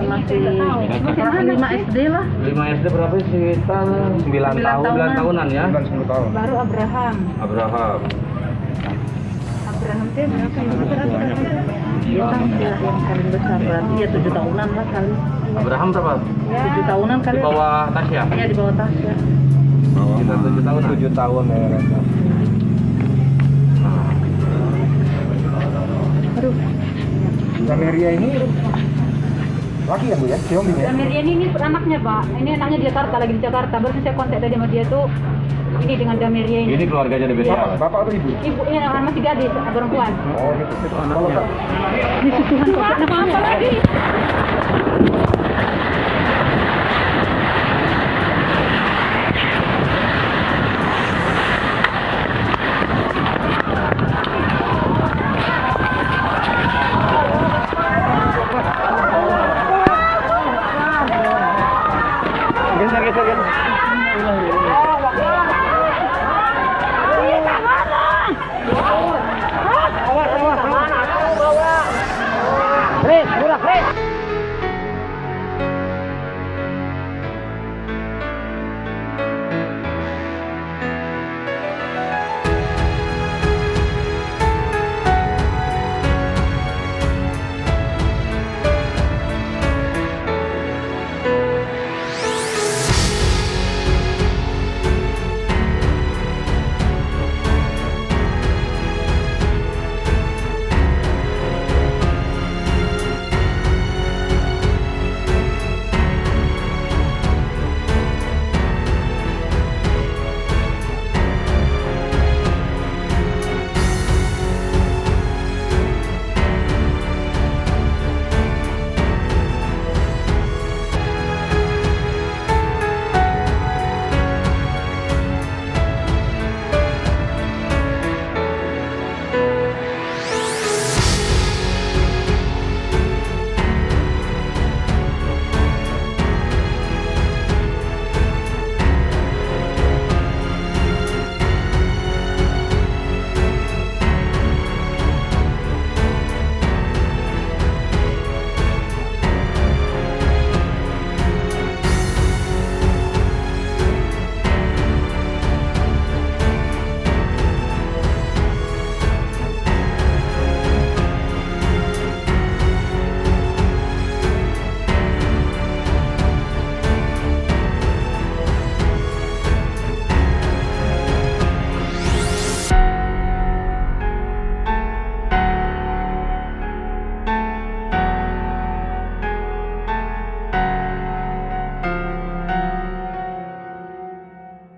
masih kelas 5 SD lah. 5 SD berapa sih? Sekitar 9 tahun, 9 tahunan ya? 10 tahun. Baru Abraham. Abraham. Abraham itu berapa ya? Dia kan yang paling besar berarti ya 7 tahunan lah kali. Abraham berapa? 7 tahunan kali. Di bawah Tasya? Iya di bawah Tasya. Sekitar 7 tahun. 7 tahun ya Reza. Aduh. Dameria ini laki ya Bu ya? Xiaomi ya? Dameria ini anaknya Pak, ini anaknya di Jakarta, lagi di Jakarta. Baru saya kontak tadi sama dia tuh, ini dengan Dameria ini. Ini keluarganya di Beta. Bapak atau ibu? Ibu ini masih gadis, perempuan. Oh gitu. Kalau Kak, Ini susuhan kok, apa lagi? Chris, murah Chris.